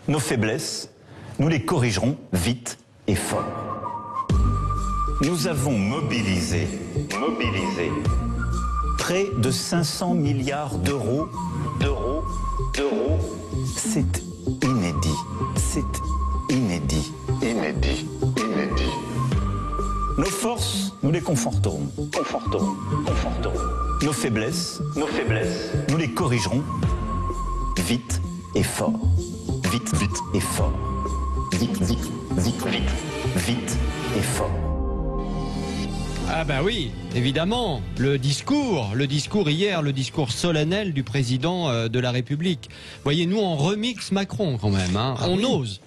Nos faiblesses, nous les corrigerons vite et fort. Nous avons mobilisé près de 500 milliards d'euros. C'est inédit. Nos forces, nous les conforterons. Nos faiblesses, nous les corrigerons vite et fort. Vite et fort. Vite et fort. Ah bah oui, évidemment, le discours hier, le discours solennel du président de la République. Voyez, nous on remixe Macron quand même, hein. On ose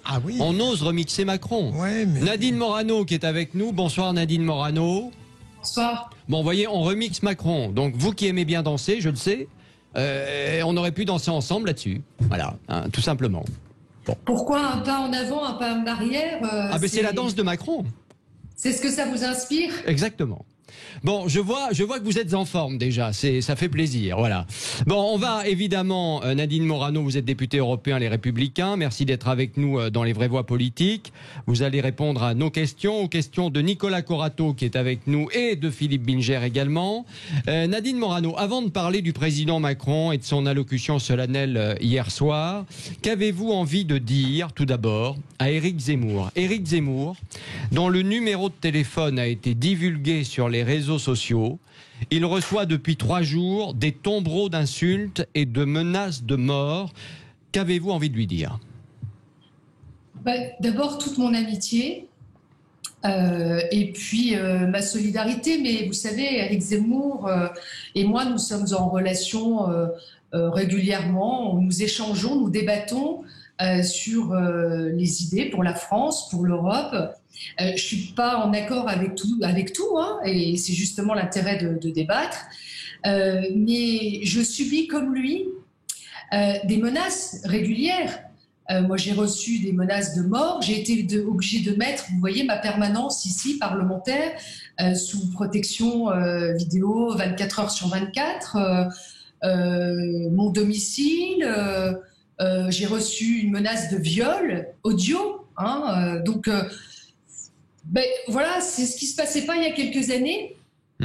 remixer Macron. Ouais, mais... Nadine Morano qui est avec nous. Bonsoir Nadine Morano. Bonsoir. Bon, voyez, on remixe Macron. Donc vous qui aimez bien danser, je le sais, on aurait pu danser ensemble là-dessus. Voilà, hein, tout simplement. Bon. Pourquoi un pas en avant, un pas en arrière C'est la danse de Macron. C'est ce que ça vous inspire? Exactement. Bon, je vois que vous êtes en forme déjà, ça fait plaisir, voilà. Bon, on va évidemment, Nadine Morano, vous êtes députée européen Les Républicains, merci d'être avec nous dans Les Vraies Voix Politiques. Vous allez répondre à nos questions, aux questions de Nicolas Corato qui est avec nous et de Philippe Bilger également. Nadine Morano, avant de parler du président Macron et de son allocution solennelle hier soir, qu'avez-vous envie de dire tout d'abord à Éric Zemmour? Éric Zemmour, dont le numéro de téléphone a été divulgué sur les réseaux sociaux. Il reçoit depuis 3 jours des tombereaux d'insultes et de menaces de mort. Qu'avez-vous envie de lui dire? D'abord, toute mon amitié et puis ma solidarité. Mais vous savez, Éric Zemmour et moi, nous sommes en relation régulièrement. Nous échangeons, nous débattons sur les idées pour la France, pour l'Europe. Je suis pas en accord avec tout, hein, et c'est justement l'intérêt de débattre. Mais je subis comme lui des menaces régulières. Moi, j'ai reçu des menaces de mort. J'ai été obligée de mettre, vous voyez, ma permanence ici, parlementaire, sous protection vidéo 24 heures sur 24. Mon domicile. J'ai reçu une menace de viol audio. Hein, voilà, c'est ce qui se passait pas il y a quelques années.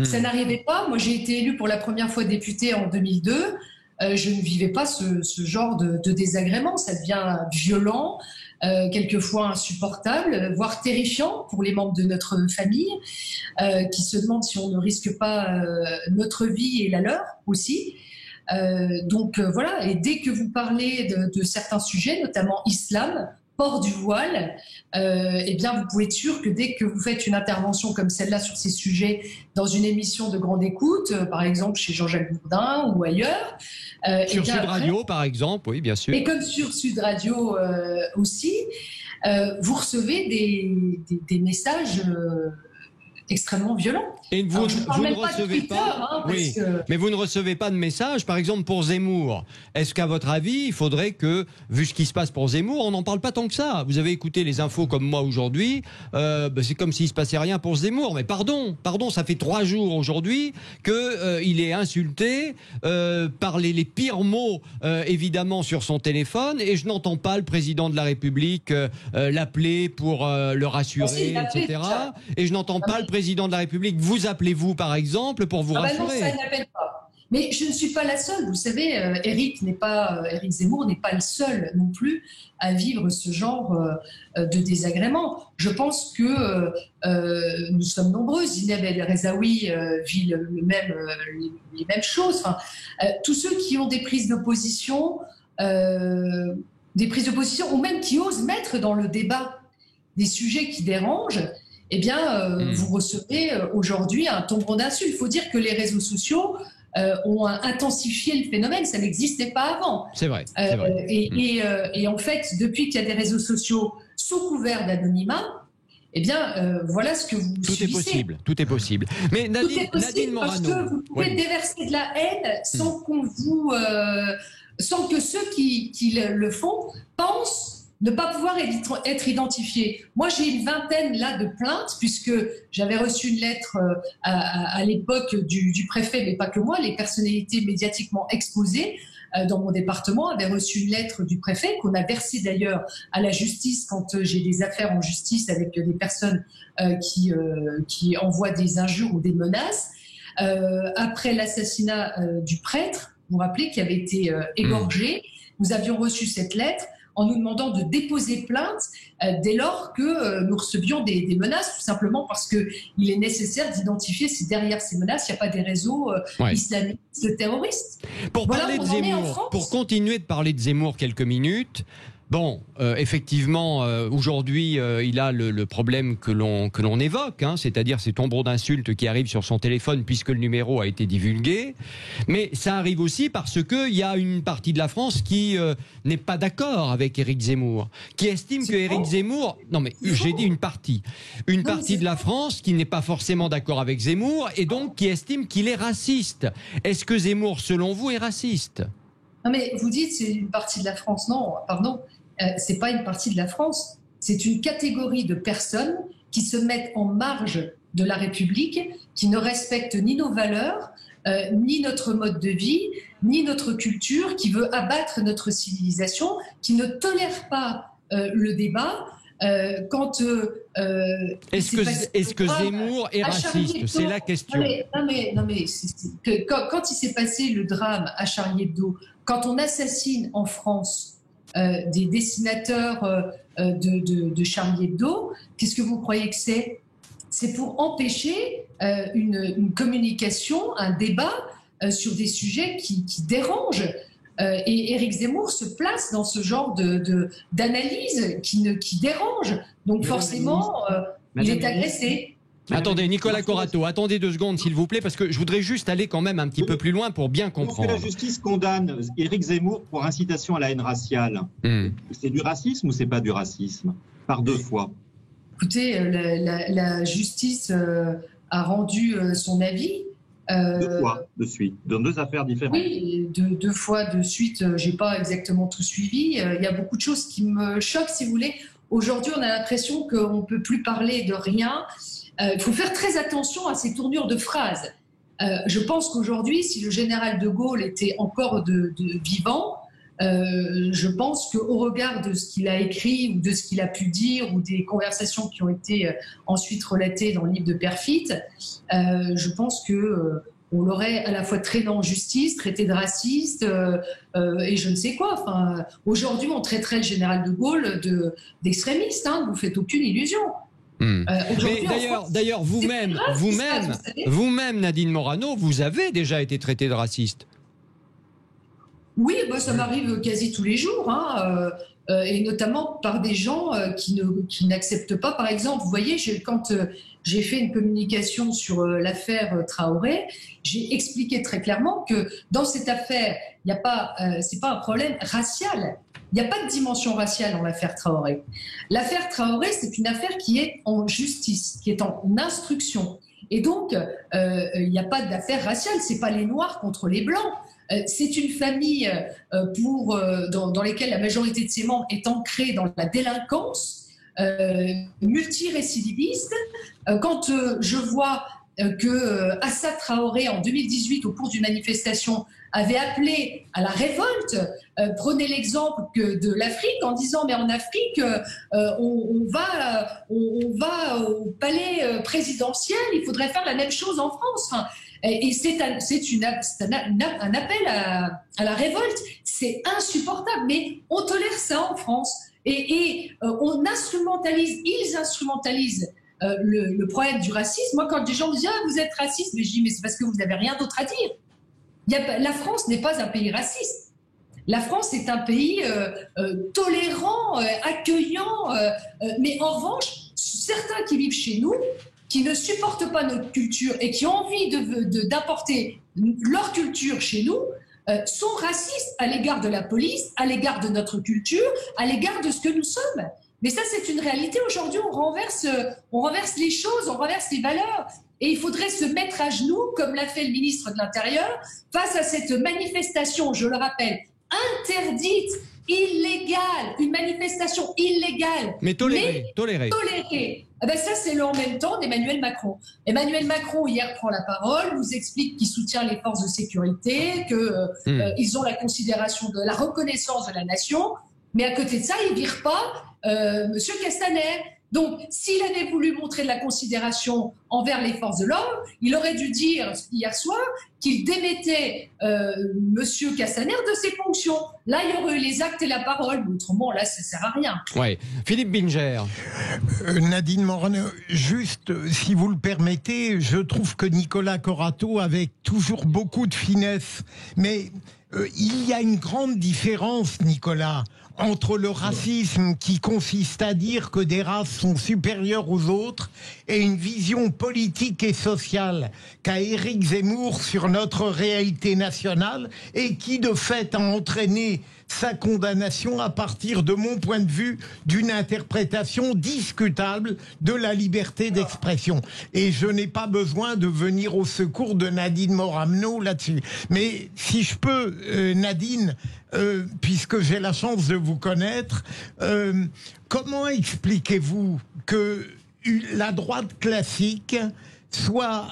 Ça n'arrivait pas. Moi, j'ai été élue pour la première fois députée en 2002. Je ne vivais pas ce genre de désagrément. Ça devient violent, quelquefois insupportable, voire terrifiant pour les membres de notre famille, qui se demandent si on ne risque pas notre vie et la leur aussi. Voilà. Et dès que vous parlez de certains sujets, notamment islam, port du voile, eh bien, vous pouvez être sûr que dès que vous faites une intervention comme celle-là sur ces sujets dans une émission de grande écoute, par exemple chez Jean-Jacques Bourdin ou ailleurs. Sur Sud Radio, par exemple, oui, bien sûr. Et comme sur Sud Radio aussi, vous recevez des messages extrêmement violents. Et vous ne recevez pas, mais vous ne recevez pas de message, par exemple pour Zemmour. Est-ce qu'à votre avis, il faudrait que, vu ce qui se passe pour Zemmour, on n'en parle pas tant que ça? Vous avez écouté les infos comme moi aujourd'hui, c'est comme s'il se passait rien pour Zemmour. Mais pardon, ça fait 3 jours aujourd'hui que il est insulté par les pires mots, évidemment, sur son téléphone, et je n'entends pas le président de la République l'appeler pour le rassurer, etc. Et je n'entends pas le président de la République vous appelez-vous, par exemple, pour vous rassurer? Non, ça n'appelle pas. Mais je ne suis pas la seule. Vous savez, Éric Zemmour n'est pas le seul non plus à vivre ce genre de désagrément. Je pense que nous sommes nombreux. Zineb El Rzaoui vit les mêmes choses. Enfin, tous ceux qui ont des prises d'opposition, ou même qui osent mettre dans le débat des sujets qui dérangent, eh bien, vous recevez aujourd'hui un tombereau d'insultes. Il faut dire que les réseaux sociaux ont intensifié le phénomène. Ça n'existait pas avant. C'est vrai. Et en fait, depuis qu'il y a des réseaux sociaux sous couvert d'anonymat, eh bien, voilà ce que vous subissez. Tout est possible. Mais Nadine Morano, parce que vous pouvez déverser de la haine sans que ceux qui le font pensent ne pas pouvoir être identifiés. Moi, j'ai une vingtaine là de plaintes, puisque j'avais reçu une lettre à l'époque du préfet, mais pas que moi, les personnalités médiatiquement exposées, dans mon département, avait reçu une lettre du préfet qu'on a versée d'ailleurs à la justice quand j'ai des affaires en justice avec des personnes qui envoient des injures ou des menaces. Après l'assassinat du prêtre, vous vous rappelez, qui avait été égorgé, nous avions reçu cette lettre en nous demandant de déposer plainte dès lors que nous recevions des menaces, tout simplement parce qu'il est nécessaire d'identifier si derrière ces menaces, il n'y a pas des réseaux islamistes terroristes. Pour parler de Zemmour, pour continuer de parler de Zemmour quelques minutes, bon, effectivement, aujourd'hui, il a le problème que l'on évoque, hein, c'est-à-dire ces tombereaux d'insultes qui arrivent sur son téléphone puisque le numéro a été divulgué. Mais ça arrive aussi parce qu'il y a une partie de la France qui n'est pas d'accord avec Éric Zemmour, qui estime que Éric Zemmour... Non mais j'ai dit une partie. Une partie de la France qui n'est pas forcément d'accord avec Zemmour et donc qui estime qu'il est raciste. Est-ce que Zemmour, selon vous, est raciste ? Non mais vous dites c'est une partie de la France. Non, pardon. C'est pas une partie de la France, c'est une catégorie de personnes qui se mettent en marge de la République, qui ne respectent ni nos valeurs, ni notre mode de vie, ni notre culture, qui veut abattre notre civilisation, qui ne tolère pas le débat. Est-ce que Zemmour est raciste? C'est la question. Non mais quand il s'est passé le drame à Charlie Hebdo, quand on assassine en France des dessinateurs de Charlie Hebdo, qu'est-ce que vous croyez que c'est? C'est pour empêcher une communication, un débat sur des sujets qui dérangent. Et Éric Zemmour se place dans ce genre d'analyse qui dérange. Donc forcément, il est agressé. Attendez, Nicolas Corato, attendez 2 secondes s'il vous plaît, parce que je voudrais juste aller quand même un petit peu plus loin pour bien comprendre. Lorsque la justice condamne Éric Zemmour pour incitation à la haine raciale, c'est du racisme ou c'est pas du racisme? Par 2 fois. Écoutez, la justice a rendu son avis. 2 fois de suite, dans 2 affaires différentes. Oui, 2 fois de suite, j'ai pas exactement tout suivi. Il y a beaucoup de choses qui me choquent, si vous voulez. Aujourd'hui, on a l'impression qu'on ne peut plus parler de rien. Il faut faire très attention à ces tournures de phrases. Je pense qu'aujourd'hui, si le général de Gaulle était encore vivant, je pense qu'au regard de ce qu'il a écrit ou de ce qu'il a pu dire ou des conversations qui ont été ensuite relatées dans le livre de Perfit, je pense que on l'aurait à la fois traité en justice, traité de raciste et je ne sais quoi. Enfin, aujourd'hui, on traiterait le général de Gaulle d'extrémiste. Hein, vous faites aucune illusion. Mais d'ailleurs, vous-même, Nadine Morano, vous avez déjà été traitée de raciste. Oui, ça m'arrive quasi tous les jours, hein, et notamment par des gens qui n'acceptent pas. Par exemple, vous voyez, quand j'ai fait une communication sur l'affaire Traoré, j'ai expliqué très clairement que dans cette affaire, il n'y a pas, c'est pas un problème racial. Il n'y a pas de dimension raciale dans l'affaire Traoré. L'affaire Traoré, c'est une affaire qui est en justice, qui est en instruction. Et donc, il n'y a pas d'affaire raciale. C'est pas les Noirs contre les Blancs. C'est une famille dans laquelle la majorité de ses membres est ancrée dans la délinquance, multirécidiviste. Quand je vois que Assad Traoré, en 2018, au cours d'une manifestation, avait appelé à la révolte, prenez l'exemple de l'Afrique en disant mais en Afrique on va au palais présidentiel, il faudrait faire la même chose en France. Enfin, et c'est un appel à la révolte. C'est insupportable, mais on tolère ça en France et on instrumentalise, ils instrumentalisent le problème du racisme. Moi, quand des gens me disent vous êtes raciste, mais je dis mais c'est parce que vous n'avez rien d'autre à dire. La France n'est pas un pays raciste. La France est un pays tolérant, accueillant, mais en revanche, certains qui vivent chez nous, qui ne supportent pas notre culture et qui ont envie d'importer leur culture chez nous, sont racistes à l'égard de la police, à l'égard de notre culture, à l'égard de ce que nous sommes. Mais ça, c'est une réalité. Aujourd'hui, on renverse les choses, on renverse les valeurs. Et il faudrait se mettre à genoux, comme l'a fait le ministre de l'Intérieur, face à cette manifestation, je le rappelle, interdite, illégale, une manifestation manifestation illégale, mais tolérée. Eh ben ça, c'est le en même temps d'Emmanuel Macron. Emmanuel Macron, hier, prend la parole, nous explique qu'il soutient les forces de sécurité, qu'ils ont la considération de la reconnaissance de la nation, mais à côté de ça, il ne vire pas Monsieur Castaner. Donc, s'il avait voulu montrer de la considération envers les forces de l'ordre, il aurait dû dire hier soir qu'il démettait Monsieur Castaner de ses fonctions. Là, il y aurait eu les actes et la parole, mais autrement, là, ça ne sert à rien. Ouais. Philippe Binger. Nadine Morano, juste, si vous le permettez, je trouve que Nicolas Corato avait toujours beaucoup de finesse, mais il y a une grande différence, Nicolas, entre le racisme qui consiste à dire que des races sont supérieures aux autres et une vision politique et sociale qu'a Éric Zemmour sur notre réalité nationale et qui de fait a entraîné sa condamnation à partir, de mon point de vue, d'une interprétation discutable de la liberté d'expression. Et je n'ai pas besoin de venir au secours de Nadine Morano là-dessus. Mais si je peux, Nadine, puisque j'ai la chance de vous connaître, comment expliquez-vous que la droite classique soit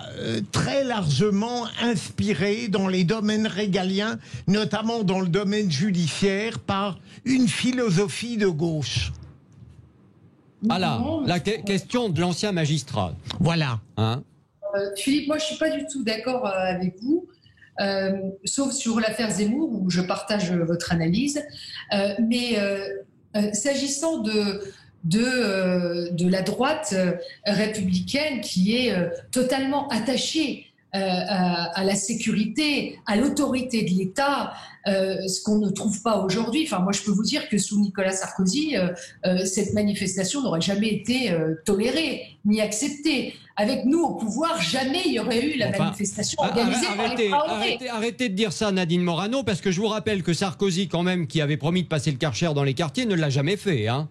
très largement inspirée dans les domaines régaliens, notamment dans le domaine judiciaire, par une philosophie de gauche? La question de l'ancien magistrat. Voilà. Hein? Philippe, moi je ne suis pas du tout d'accord avec vous, sauf sur l'affaire Zemmour, où je partage votre analyse. Mais s'agissant de la droite républicaine qui est totalement attachée à la sécurité, à l'autorité de l'État, ce qu'on ne trouve pas aujourd'hui. Enfin, moi, je peux vous dire que sous Nicolas Sarkozy, cette manifestation n'aurait jamais été tolérée ni acceptée. Avec nous au pouvoir, jamais il y aurait eu la manifestation organisée par les Traoré. Arrêtez de dire ça, Nadine Morano, parce que je vous rappelle que Sarkozy, quand même, qui avait promis de passer le Karcher dans les quartiers, ne l'a jamais fait, hein.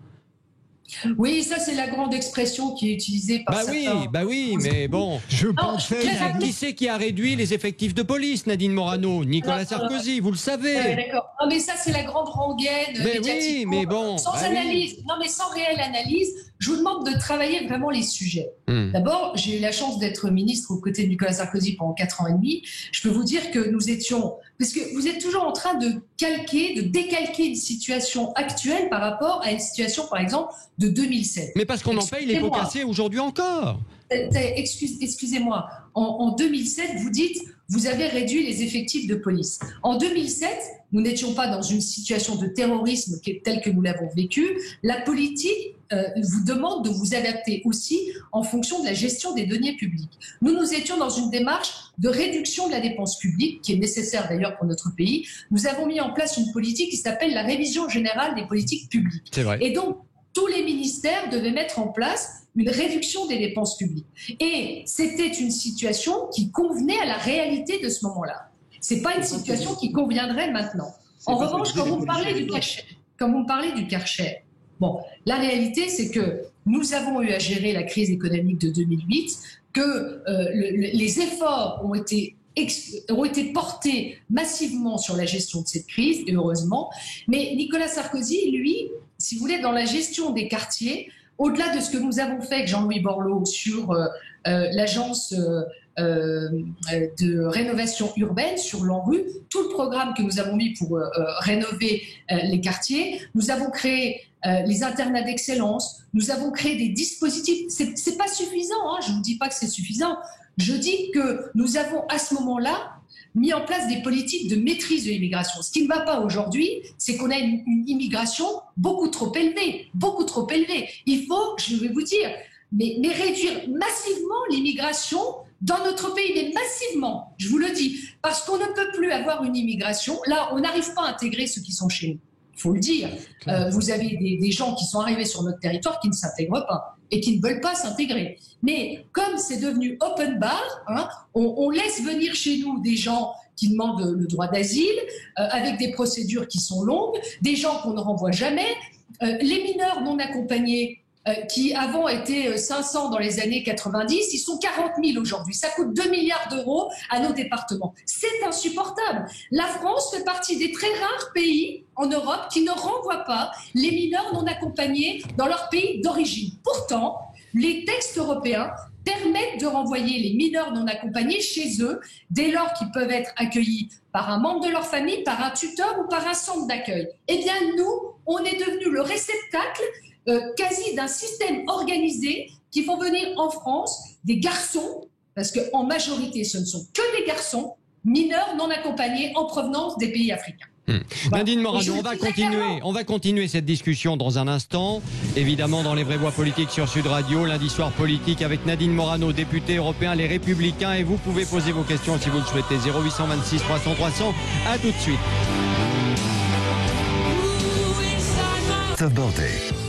Oui, ça c'est la grande expression qui est utilisée par certains. Bah oui, mais bon. Qui c'est qui a réduit les effectifs de police, Nadine Morano? Nicolas Sarkozy, vous le savez. D'accord. Non, mais ça c'est la grande rengaine. Mais oui, mais bon. Sans analyse. Oui. Non, mais sans réelle analyse. Je vous demande de travailler vraiment les sujets. D'abord, j'ai eu la chance d'être ministre aux côtés de Nicolas Sarkozy pendant 4 ans et demi. Je peux vous dire que nous étions... Parce que vous êtes toujours en train de décalquer une situation actuelle par rapport à une situation, par exemple, de 2007. Mais parce qu'on en paye les pots cassés aujourd'hui encore. Excusez-moi. En 2007, vous dites, vous avez réduit les effectifs de police. En 2007, nous n'étions pas dans une situation de terrorisme telle que nous l'avons vécue. La politique vous demande de vous adapter aussi en fonction de la gestion des deniers publics. Nous étions dans une démarche de réduction de la dépense publique, qui est nécessaire d'ailleurs pour notre pays. Nous avons mis en place une politique qui s'appelle la révision générale des politiques publiques. C'est vrai. Et donc, tous les ministères devaient mettre en place une réduction des dépenses publiques. Et c'était une situation qui convenait à la réalité de ce moment-là. Ce n'est pas une situation qui conviendrait maintenant. En revanche, quand vous me parlez du Karcher, bon, la réalité, c'est que nous avons eu à gérer la crise économique de 2008, que les efforts ont été portés massivement sur la gestion de cette crise, et heureusement. Mais Nicolas Sarkozy, lui, si vous voulez, dans la gestion des quartiers, au-delà de ce que nous avons fait avec Jean-Louis Borloo sur l'agence de rénovation urbaine, sur l'ANRU, tout le programme que nous avons mis pour rénover les quartiers, nous avons créé les internats d'excellence, nous avons créé des dispositifs. C'est pas suffisant, hein, je ne vous dis pas que c'est suffisant. Je dis que nous avons à ce moment-là mis en place des politiques de maîtrise de l'immigration. Ce qui ne va pas aujourd'hui, c'est qu'on a une immigration beaucoup trop élevée, beaucoup trop élevée. Il faut, je vais vous dire, mais réduire massivement l'immigration dans notre pays, mais massivement, je vous le dis, parce qu'on ne peut plus avoir une immigration. Là, on n'arrive pas à intégrer ceux qui sont chez nous. Il faut le dire. Vous avez des gens qui sont arrivés sur notre territoire qui ne s'intègrent pas et qui ne veulent pas s'intégrer. Mais comme c'est devenu open bar, hein, on laisse venir chez nous des gens qui demandent le droit d'asile, avec des procédures qui sont longues, des gens qu'on ne renvoie jamais. Les mineurs non accompagnés, qui avant étaient 500 dans les années 90, ils sont 40 000 aujourd'hui. Ça coûte 2 milliards d'euros à nos départements. C'est insupportable. La France fait partie des très rares pays en Europe qui ne renvoient pas les mineurs non accompagnés dans leur pays d'origine. Pourtant, les textes européens permettent de renvoyer les mineurs non accompagnés chez eux dès lors qu'ils peuvent être accueillis par un membre de leur famille, par un tuteur ou par un centre d'accueil. Eh bien, nous, on est devenu le réceptacle quasi d'un système organisé qui font venir en France des garçons, parce qu'en majorité, ce ne sont que des garçons mineurs non accompagnés en provenance des pays africains. Nadine Morano, on va continuer cette discussion dans un instant. Évidemment, dans les vraies voix politiques sur Sud Radio, lundi soir politique avec Nadine Morano, députée européen Les Républicains. Et vous pouvez poser vos questions si vous le souhaitez. 0826 300 300. À tout de suite.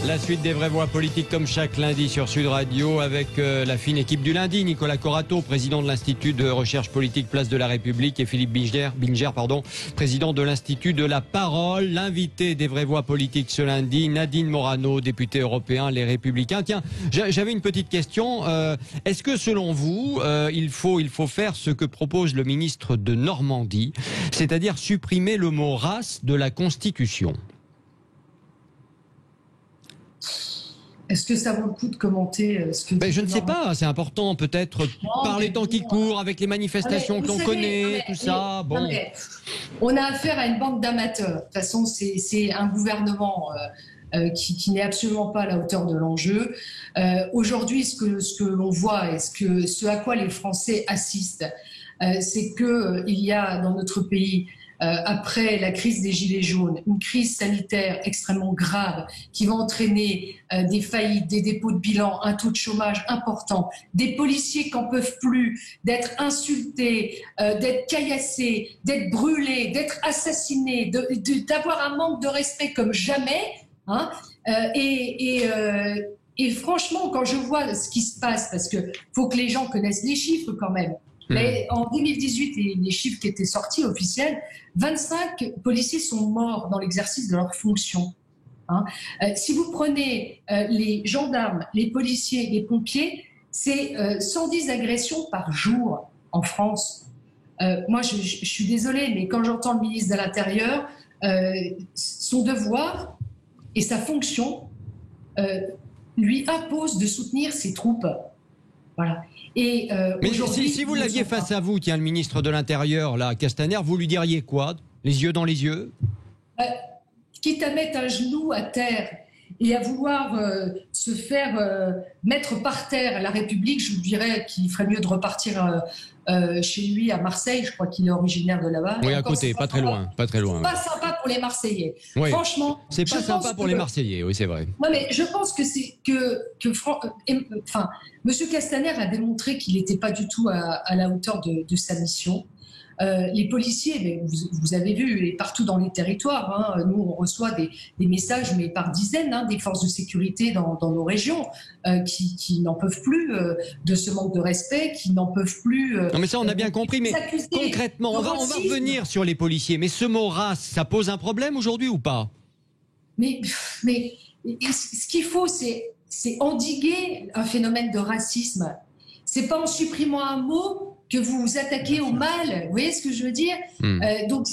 La suite des vraies voix politiques comme chaque lundi sur Sud Radio avec la fine équipe du lundi, Nicolas Corato, président de l'Institut de recherche politique Place de la République, et Philippe Binger, président de l'Institut de la Parole. L'invité des vraies voix politiques ce lundi, Nadine Morano, députée européen Les Républicains. Tiens, j'avais une petite question. Est-ce que selon vous, il faut faire ce que propose le ministre de Normandie, c'est-à-dire supprimer le mot race de la Constitution ? Est-ce que ça vaut le coup de commenter ce que... Je ne sais pas, c'est important peut-être par les temps qui courent, avec les manifestations que l'on connaît, tout ça. Bon. On a affaire à une bande d'amateurs. De toute façon, c'est un gouvernement qui n'est absolument pas à la hauteur de l'enjeu. Aujourd'hui, ce que l'on voit et ce à quoi les Français assistent, c'est qu'il y a dans notre pays... après la crise des Gilets jaunes, une crise sanitaire extrêmement grave qui va entraîner des faillites, des dépôts de bilan, un taux de chômage important, des policiers qui n'en peuvent plus, d'être insultés, d'être caillassés, d'être brûlés, d'être assassinés, d'avoir un manque de respect comme jamais. Hein, et franchement, quand je vois ce qui se passe, parce qu'il faut que les gens connaissent les chiffres quand même, mais en 2018, les chiffres qui étaient sortis officiels, 25 policiers sont morts dans l'exercice de leurs fonctions. Hein. Si vous prenez les gendarmes, les policiers, les pompiers, c'est 110 agressions par jour en France. Moi, je suis désolée, mais quand j'entends le ministre de l'Intérieur, son devoir et sa fonction lui imposent de soutenir ses troupes. Voilà. Et mais si vous l'aviez face à vous, tiens, le ministre de l'Intérieur, là, Castaner, vous lui diriez quoi? Les yeux dans les yeux? Quitte à mettre un genou à terre et à vouloir se faire mettre par terre la République, je vous dirais qu'il ferait mieux de repartir chez lui à Marseille. Je crois qu'il est originaire de là-bas. Oui, à côté, pas très loin. Pas très loin. Pas sympa pour les Marseillais. Oui. Franchement, c'est pas sympa pour les Marseillais. Oui, c'est vrai. Ouais, mais je pense que c'est Monsieur Castaner a démontré qu'il n'était pas du tout à la hauteur de sa mission. Les policiers, vous avez vu, et partout dans les territoires, hein, nous on reçoit des messages, mais par dizaines, hein, des forces de sécurité dans nos régions qui n'en peuvent plus de ce manque de respect, qui n'en peuvent plus... non mais ça on a bien compris, mais concrètement, on va revenir sur les policiers. Mais ce mot race, ça pose un problème aujourd'hui ou pas? Mais ce qu'il faut, c'est endiguer un phénomène de racisme. C'est pas en supprimant un mot que vous vous attaquez au mal. Vous voyez ce que je veux dire? Donc,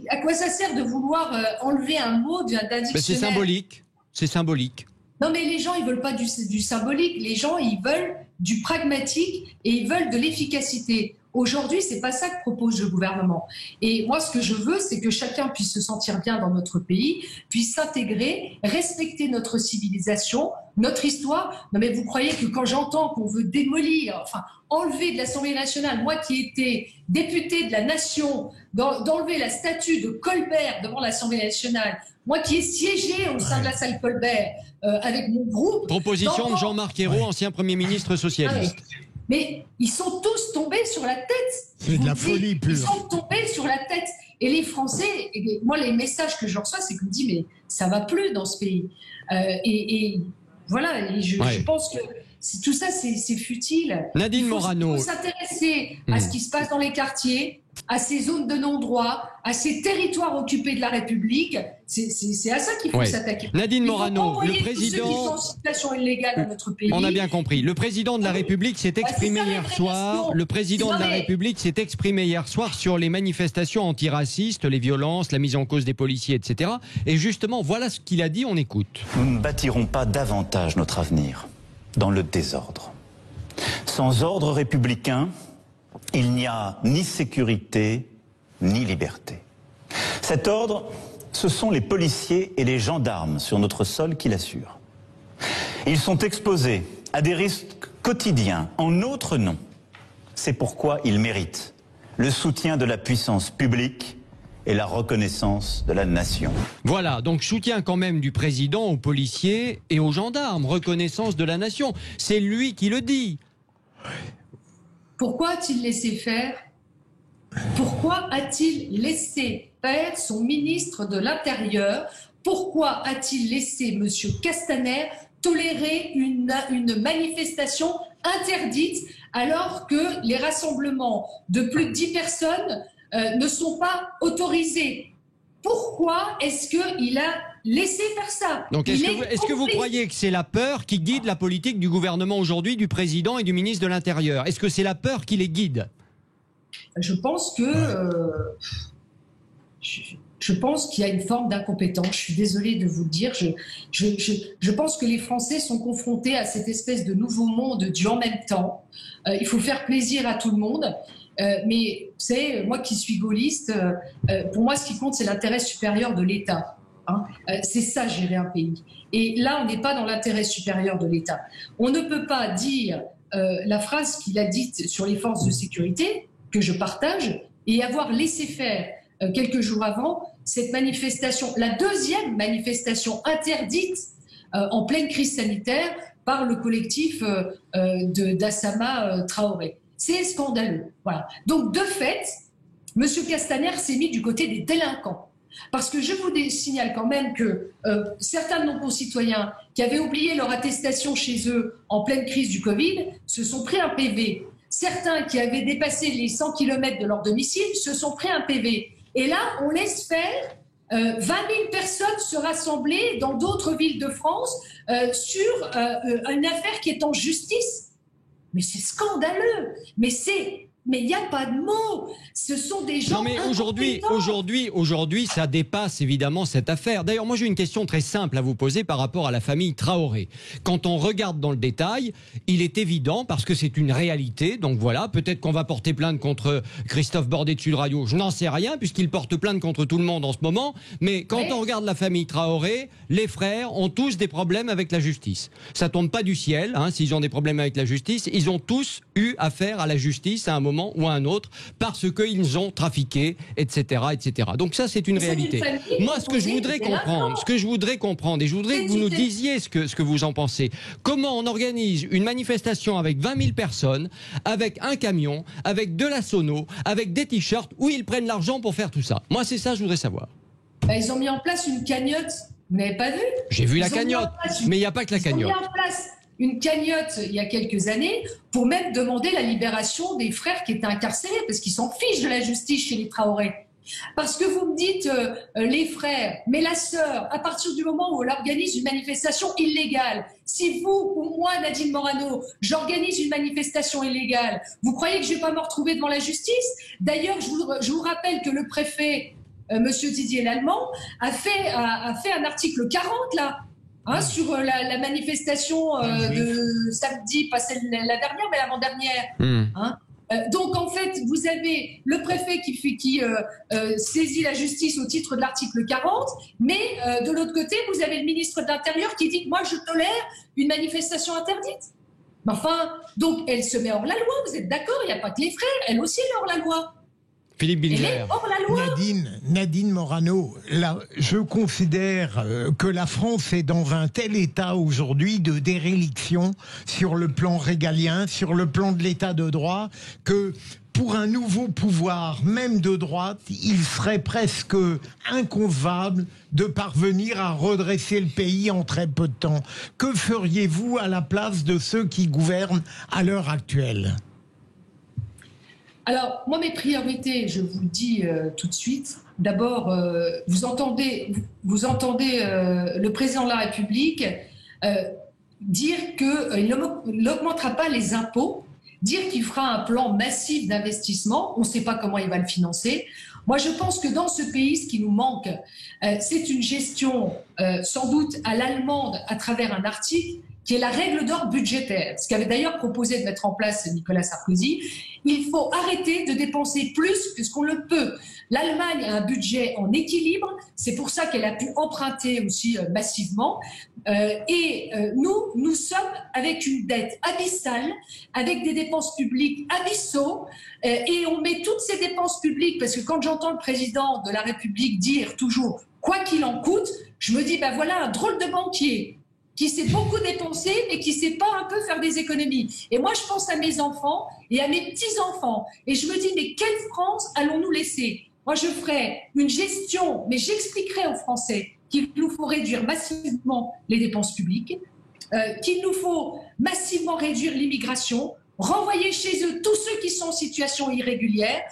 à quoi ça sert de vouloir enlever un mot d'un dictionnaire? C'est symbolique. C'est symbolique. Non, mais les gens, ils veulent pas du symbolique. Les gens, ils veulent du pragmatique et ils veulent de l'efficacité. Aujourd'hui, c'est pas ça que propose le gouvernement. Et moi, ce que je veux, c'est que chacun puisse se sentir bien dans notre pays, puisse s'intégrer, respecter notre civilisation, notre histoire. Non, mais vous croyez que quand j'entends qu'on veut démolir, enlever de l'Assemblée nationale, moi qui étais députée de la nation, d'enlever la statue de Colbert devant l'Assemblée nationale, moi qui ai siégé au sein de la salle Colbert avec mon groupe... Proposition de Jean-Marc Ayrault, ancien Premier ministre socialiste. Mais ils sont tous tombés sur la tête. C'est de la folie pure. Ils sont tombés sur la tête. Et les Français, moi les messages que je reçois, c'est qu'on me dit mais ça va plus dans ce pays. Et voilà, et je pense que tout ça c'est futile. Nadine Morano. Il faut s'intéresser à ce qui se passe dans les quartiers. à ces zones de non-droit, à ces territoires occupés de la République. C'est à ça qu'il faut s'attaquer. Nadine Morano, le président... Ceux qui sont en situation illégale dans notre pays. On a bien compris. Le président de la République s'est exprimé hier soir. Le président de la République s'est exprimé hier soir sur les manifestations antiracistes, les violences, la mise en cause des policiers, etc. Et justement, voilà ce qu'il a dit, on écoute. Nous ne bâtirons pas davantage notre avenir dans le désordre. Sans ordre républicain, il n'y a ni sécurité, ni liberté. Cet ordre, ce sont les policiers et les gendarmes sur notre sol qui l'assurent. Ils sont exposés à des risques quotidiens en notre nom. C'est pourquoi ils méritent le soutien de la puissance publique et la reconnaissance de la nation. Voilà, donc soutien quand même du président aux policiers et aux gendarmes, reconnaissance de la nation. C'est lui qui le dit. Pourquoi a-t-il laissé faire? Pourquoi a-t-il laissé faire son ministre de l'Intérieur? Pourquoi a-t-il laissé M. Castaner tolérer une manifestation interdite alors que les rassemblements de plus de 10 personnes ne sont pas autorisés? Pourquoi est-ce qu'il a laissé faire ça? Donc est-ce que vous croyez que c'est la peur qui guide la politique du gouvernement aujourd'hui, du président et du ministre de l'Intérieur? Est-ce que c'est la peur qui les guide? Je pense que je pense qu'il y a une forme d'incompétence. Je suis désolée de vous le dire. Je pense que les Français sont confrontés à cette espèce de nouveau monde du en même temps. Il faut faire plaisir à tout le monde. Mais vous savez, moi qui suis gaulliste, pour moi, ce qui compte, c'est l'intérêt supérieur de l'État. Hein. C'est ça, gérer un pays. Et là, on n'est pas dans l'intérêt supérieur de l'État. On ne peut pas dire la phrase qu'il a dite sur les forces de sécurité, que je partage, et avoir laissé faire quelques jours avant cette manifestation, la deuxième manifestation interdite en pleine crise sanitaire par le collectif d'Assama Traoré. C'est scandaleux. Voilà. Donc, de fait, M. Castaner s'est mis du côté des délinquants. Parce que je vous signale quand même que certains de nos concitoyens qui avaient oublié leur attestation chez eux en pleine crise du Covid se sont pris un PV. Certains qui avaient dépassé les 100 km de leur domicile se sont pris un PV. Et là, on laisse faire 20 000 personnes se rassembler dans d'autres villes de France sur une affaire qui est en justice. Mais c'est scandaleux. Mais il n'y a pas de mots. Ce sont des gens. Non, mais aujourd'hui, ça dépasse évidemment cette affaire. D'ailleurs, moi, j'ai une question très simple à vous poser par rapport à la famille Traoré. Quand on regarde dans le détail, il est évident, parce que c'est une réalité, donc voilà, peut-être qu'on va porter plainte contre Christophe Bordet de Sud Radio. Je n'en sais rien, puisqu'il porte plainte contre tout le monde en ce moment. Mais quand on regarde la famille Traoré, les frères ont tous des problèmes avec la justice. Ça tombe pas du ciel, hein, s'ils ont des problèmes avec la justice. Ils ont tous eu affaire à la justice à un moment ou à un autre, parce qu'ils ont trafiqué, etc., etc. Donc ça, c'est une réalité. Moi, ce que je voudrais comprendre, et je voudrais que vous nous disiez ce que vous en pensez. Comment on organise une manifestation avec 20 000 personnes, avec un camion, avec de la sono, avec des t-shirts, où ils prennent l'argent pour faire tout ça? Moi, c'est ça, je voudrais savoir. Ils ont mis en place une cagnotte. Vous n'avez pas vu? J'ai vu la cagnotte, mais il n'y a pas que la cagnotte. Ils ont mis en place une cagnotte il y a quelques années pour même demander la libération des frères qui étaient incarcérés, parce qu'ils s'en fichent de la justice chez les Traoré. Parce que vous me dites les frères, mais la sœur, à partir du moment où on organise une manifestation illégale, si vous ou moi, Nadine Morano, j'organise une manifestation illégale, vous croyez que je ne vais pas me retrouver devant la justice? D'ailleurs, je vous rappelle que le préfet, Monsieur Didier Lallemand, a fait un article 40 là. Hein, sur la manifestation de samedi, pas celle la dernière, mais l'avant-dernière. Hein. Donc, en fait, vous avez le préfet qui saisit la justice au titre de l'article 40, mais de l'autre côté, vous avez le ministre de l'Intérieur qui dit que moi, je tolère une manifestation interdite. Enfin, donc, elle se met hors la loi, vous êtes d'accord? Il n'y a pas que les frères, elle aussi, elle est hors la loi. Philippe Bilger. Nadine Morano, là, je considère que la France est dans un tel état aujourd'hui de déréliction sur le plan régalien, sur le plan de l'état de droit, que pour un nouveau pouvoir, même de droite, il serait presque inconcevable de parvenir à redresser le pays en très peu de temps. Que feriez-vous à la place de ceux qui gouvernent à l'heure actuelle ? Alors, moi, mes priorités, je vous le dis tout de suite. D'abord, vous entendez le président de la République dire qu'il n'augmentera pas les impôts, dire qu'il fera un plan massif d'investissement. On ne sait pas comment il va le financer. Moi, je pense que dans ce pays, ce qui nous manque, c'est une gestion sans doute à l'allemande à travers un article qui est la règle d'or budgétaire, ce qu'avait d'ailleurs proposé de mettre en place Nicolas Sarkozy. Il faut arrêter de dépenser plus que ce qu'on le peut. L'Allemagne a un budget en équilibre, c'est pour ça qu'elle a pu emprunter aussi massivement. Nous sommes avec une dette abyssale, avec des dépenses publiques abyssaux, et on met toutes ces dépenses publiques, parce que quand j'entends le président de la République dire toujours « quoi qu'il en coûte », je me dis ben voilà un drôle de banquier qui sait beaucoup dépenser, mais qui sait pas un peu faire des économies. Et moi, je pense à mes enfants et à mes petits-enfants. Et je me dis, mais quelle France allons-nous laisser? Moi, je ferai une gestion, mais j'expliquerai aux Français qu'il nous faut réduire massivement les dépenses publiques, qu'il nous faut massivement réduire l'immigration, renvoyer chez eux tous ceux qui sont en situation irrégulière,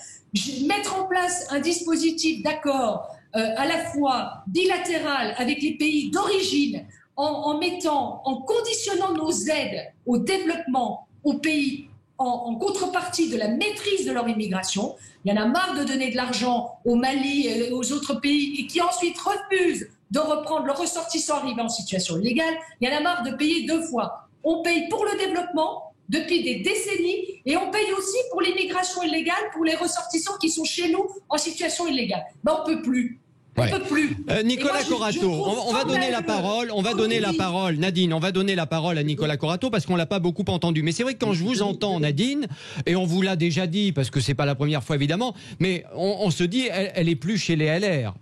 mettre en place un dispositif d'accord à la fois bilatéral avec les pays d'origine, en conditionnant nos aides au développement aux pays en contrepartie de la maîtrise de leur immigration. Il y en a marre de donner de l'argent au Mali et aux autres pays et qui ensuite refusent de reprendre leurs ressortissants arrivés en situation illégale. Il y en a marre de payer 2 fois. On paye pour le développement depuis des décennies et on paye aussi pour l'immigration illégale, pour les ressortissants qui sont chez nous en situation illégale. Ben, on ne peut plus. Ouais. On peut plus. Nicolas Corato, on va donner la parole. On va donner la parole, Nadine. On va donner la parole à Nicolas Corato parce qu'on l'a pas beaucoup entendu. Mais c'est vrai que quand je vous entends, Nadine, et on vous l'a déjà dit parce que c'est pas la première fois évidemment, mais on se dit, elle est plus chez les LR.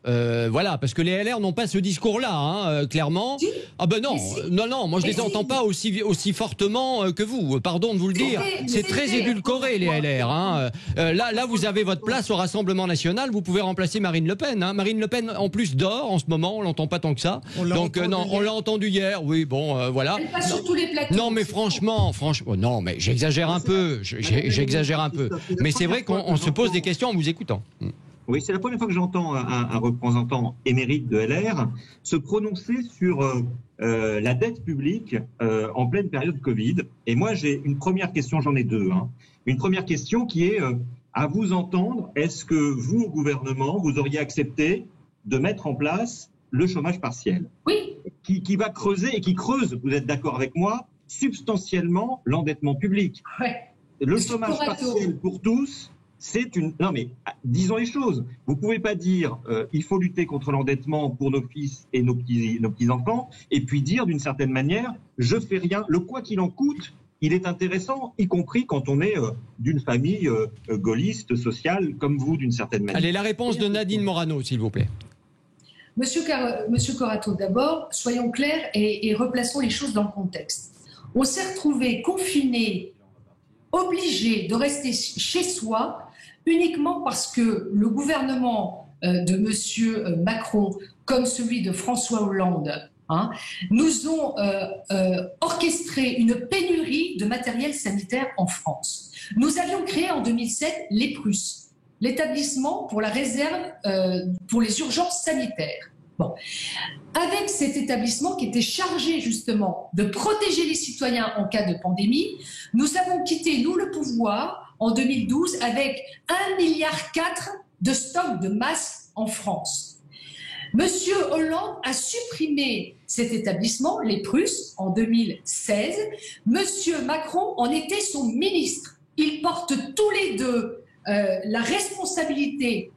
Voilà, parce que les LR n'ont pas ce discours-là, hein, clairement. Si. Ah ben non, non, moi je les entends pas aussi fortement que vous. Pardon de vous le dire. C'est très édulcoré les LR. Hein. Là, vous avez votre place au Rassemblement National. Vous pouvez remplacer Marine Le Pen. Hein. Marine Le Pen en plus dort en ce moment, on l'entend pas tant que ça. Donc non, on l'a entendu hier. Oui, bon, voilà. Elle passe sur tous les plateaux. Non, mais franchement, non, mais j'exagère un peu. J'exagère un peu. Mais c'est vrai qu'on se pose des questions en vous écoutant. Oui, c'est la première fois que j'entends un représentant émérite de LR se prononcer sur la dette publique en pleine période Covid. Et moi, j'ai une première question, j'en ai 2. Hein. Une première question qui est, à vous entendre, est-ce que vous, au gouvernement, vous auriez accepté de mettre en place le chômage partiel, oui, qui va creuser et qui creuse, vous êtes d'accord avec moi, substantiellement l'endettement public. Ouais. Le chômage partiel pour tous, c'est une... Non mais, disons les choses. Vous pouvez pas dire il faut lutter contre l'endettement pour nos fils et nos petits-enfants, et puis dire d'une certaine manière, je fais rien. Le quoi qu'il en coûte, il est intéressant, y compris quand on est d'une famille gaulliste, sociale, comme vous, d'une certaine manière. Allez, la réponse de Nadine Morano, s'il vous plaît. Monsieur Corato, d'abord, soyons clairs et replaçons les choses dans le contexte. On s'est retrouvés confinés, obligés de rester chez soi, uniquement parce que le gouvernement de monsieur Macron, comme celui de François Hollande, nous ont orchestré une pénurie de matériel sanitaire en France. Nous avions créé en 2007 l'EPRUS, l'établissement pour la réserve pour les urgences sanitaires. Bon. Avec cet établissement qui était chargé justement de protéger les citoyens en cas de pandémie, nous avons quitté, nous, le pouvoir en 2012 avec 1,4 milliard de stock de masse en France. Monsieur Hollande a supprimé cet établissement, l'EPRUS, en 2016. Monsieur Macron en était son ministre. Ils portent tous les deux la responsabilité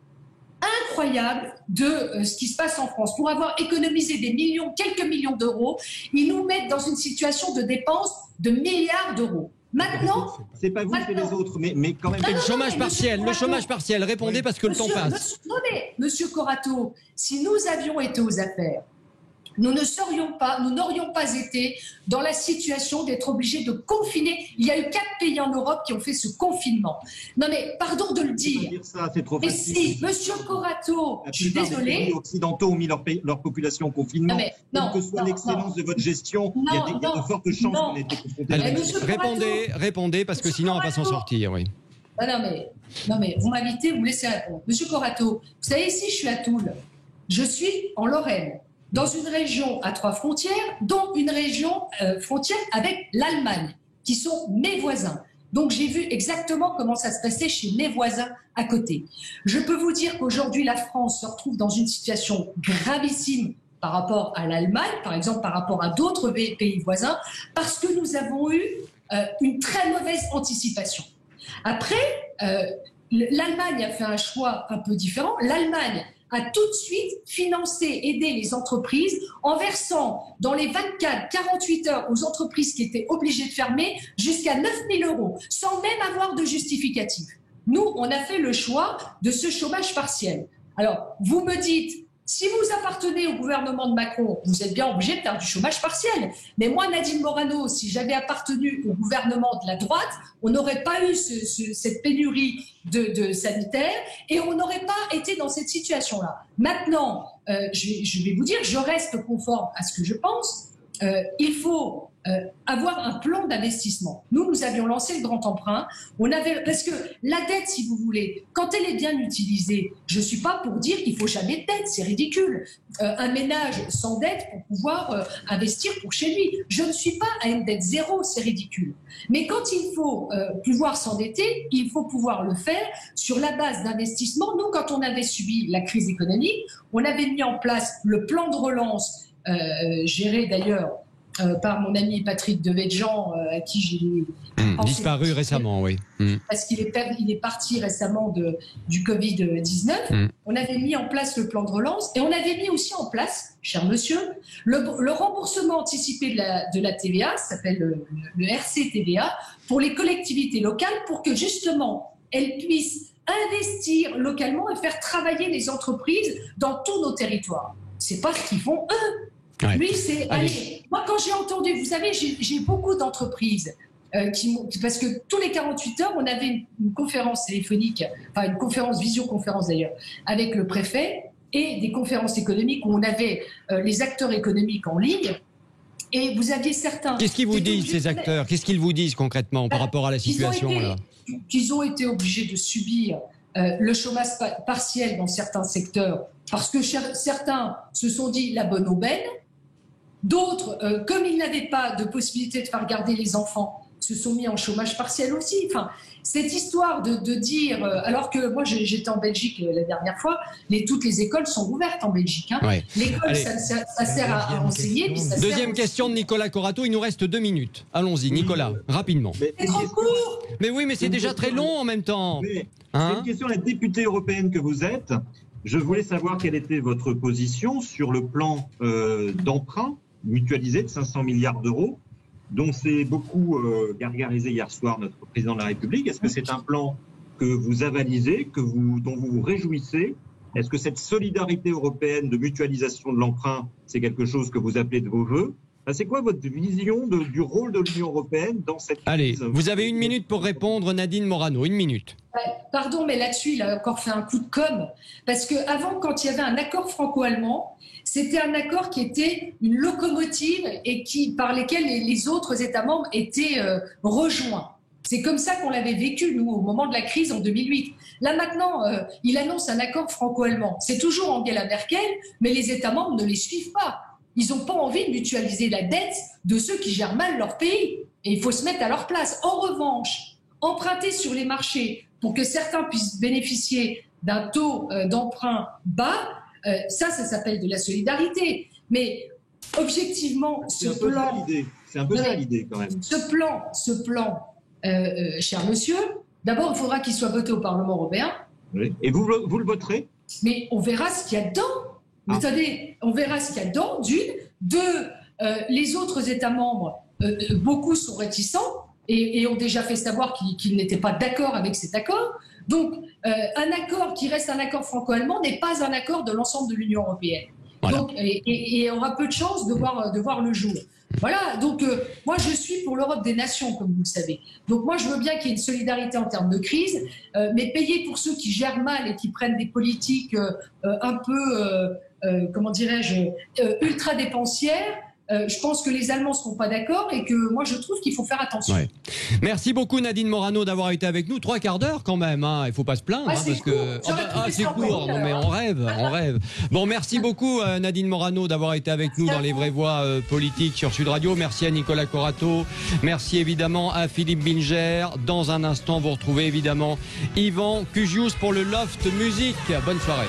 incroyable de ce qui se passe en France. Pour avoir économisé des millions, quelques millions d'euros, ils nous mettent dans une situation de dépenses de milliards d'euros. Maintenant, c'est pas vous, c'est les autres, mais quand même. Le chômage partiel, répondez parce que le temps passe. Monsieur Corato, si nous avions été aux affaires, nous n'aurions pas été dans la situation d'être obligés de confiner. Il y a eu 4 pays en Europe qui ont fait ce confinement. Non mais, pardon de le dire. C'est trop facile. Mais si, monsieur Corato, je suis désolée. Les pays occidentaux ont mis leur population en confinement. Quelle que soit l'excellence de votre gestion, il y a de fortes chances qu'on ait été confrontés. Répondez, parce que sinon on va pas s'en sortir, oui. Non mais vous m'invitez, vous me laissez répondre. Monsieur Corato, vous savez, ici je suis à Toul, je suis en Lorraine, dans une région à 3 frontières, dont une région frontière avec l'Allemagne, qui sont mes voisins. Donc j'ai vu exactement comment ça se passait chez mes voisins à côté. Je peux vous dire qu'aujourd'hui la France se retrouve dans une situation gravissime par rapport à l'Allemagne, par exemple par rapport à d'autres pays voisins, parce que nous avons eu une très mauvaise anticipation. Après, l'Allemagne a fait un choix un peu différent. L'Allemagne a tout de suite financé, aidé les entreprises en versant dans les 24-48 heures aux entreprises qui étaient obligées de fermer jusqu'à 9 000 €, sans même avoir de justificatif. Nous, on a fait le choix de ce chômage partiel. Alors, vous me dites, si vous appartenez au gouvernement de Macron, vous êtes bien obligé de faire du chômage partiel. Mais moi, Nadine Morano, si j'avais appartenu au gouvernement de la droite, on n'aurait pas eu cette pénurie de sanitaires et on n'aurait pas été dans cette situation-là. Maintenant, je vais vous dire, je reste conforme à ce que je pense. Il faut avoir un plan d'investissement. Nous avions lancé le grand emprunt. Parce que la dette, si vous voulez, quand elle est bien utilisée, je ne suis pas pour dire qu'il ne faut jamais de dette, c'est ridicule. Un ménage sans dette pour pouvoir investir pour chez lui. Je ne suis pas à une dette zéro, c'est ridicule. Mais quand il faut pouvoir s'endetter, il faut pouvoir le faire sur la base d'investissement. Nous, quand on avait subi la crise économique, on avait mis en place le plan de relance, géré d'ailleurs par mon ami Patrick Devedjian, à qui j'ai disparu récemment, oui. Parce qu'il est parti récemment du Covid-19. On avait mis en place le plan de relance et on avait mis aussi en place, cher monsieur, le remboursement anticipé de la TVA, ça s'appelle le RC-TVA, pour les collectivités locales, pour que justement elles puissent investir localement et faire travailler les entreprises dans tous nos territoires. C'est pas ce qu'ils font eux. Ouais. Lui, c'est... Allez, moi, quand j'ai entendu... Vous savez, j'ai beaucoup d'entreprises parce que tous les 48 heures, on avait une conférence téléphonique, enfin une conférence, visioconférence d'ailleurs, avec le préfet et des conférences économiques où on avait les acteurs économiques en ligne. Et vous aviez certains... Qu'est-ce qu'ils vous disent, ces acteurs? Qu'est-ce qu'ils vous disent concrètement par rapport à la situation là? Qu'ils ont été obligés de subir le chômage partiel dans certains secteurs parce que certains se sont dit la bonne aubaine. D'autres, comme ils n'avaient pas de possibilité de faire garder les enfants, se sont mis en chômage partiel aussi. Enfin, cette histoire de dire... alors que moi, j'étais en Belgique la dernière fois, toutes les écoles sont ouvertes en Belgique. Hein. Ouais. L'école, ça sert à enseigner. Puis ça Deuxième question de Nicolas Corato, il nous reste 2 minutes. Allons-y, Nicolas, rapidement. C'est trop court. Mais oui, mais c'est déjà très long en même temps. Hein, une question à la députée européenne que vous êtes. Je voulais savoir quelle était votre position sur le plan d'emprunt mutualisé de 500 milliards d'euros, dont s'est beaucoup gargarisé hier soir notre président de la République. Est-ce que c'est un plan que vous avalisez, dont vous vous réjouissez? Est-ce que cette solidarité européenne de mutualisation de l'emprunt, c'est quelque chose que vous appelez de vos voeux? C'est quoi votre vision du rôle de l'Union européenne dans cette crise? Allez, vous avez 1 minute pour répondre, Nadine Morano, 1 minute. Pardon, mais là-dessus, il a encore fait un coup de com'. Parce qu'avant, quand il y avait un accord franco-allemand, c'était un accord qui était une locomotive et par lesquels les autres États membres étaient rejoints. C'est comme ça qu'on l'avait vécu, nous, au moment de la crise en 2008. Là, maintenant, il annonce un accord franco-allemand. C'est toujours Angela Merkel, mais les États membres ne les suivent pas. Ils n'ont pas envie de mutualiser la dette de ceux qui gèrent mal leur pays. Et il faut se mettre à leur place. En revanche, emprunter sur les marchés pour que certains puissent bénéficier d'un taux d'emprunt bas, ça s'appelle de la solidarité. Mais objectivement, ce plan... C'est un peu ça l'idée quand même. Ce plan, cher monsieur, d'abord, il faudra qu'il soit voté au Parlement européen. Oui. Et vous le voterez? Mais on verra ce qu'il y a dedans. Attendez, on verra ce qu'il y a dedans, d'une. Deux, les autres États membres, beaucoup sont réticents et ont déjà fait savoir qu'ils n'étaient pas d'accord avec cet accord. Donc, un accord qui reste un accord franco-allemand n'est pas un accord de l'ensemble de l'Union européenne. Voilà. Donc, et on aura peu de chances de voir le jour. Voilà, donc moi je suis pour l'Europe des nations, comme vous le savez. Donc moi je veux bien qu'il y ait une solidarité en termes de crise, mais payer pour ceux qui gèrent mal et qui prennent des politiques un peu, comment dirais-je, ultra dépensières, je pense que les Allemands ne seront pas d'accord et que moi je trouve qu'il faut faire attention. Ouais. Merci beaucoup Nadine Morano d'avoir été avec nous. 3/4 d'heure quand même, hein. Il ne faut pas se plaindre. C'est parce court. que c'est court. Non mais on rêve. Bon, merci beaucoup Nadine Morano d'avoir été avec nous dans les vraies voix politiques sur Sud Radio. Merci à Nicolas Corato. Merci évidemment à Philippe Bilger. Dans un instant, vous retrouvez évidemment Yvan Cugius pour le Loft Musique. Bonne soirée.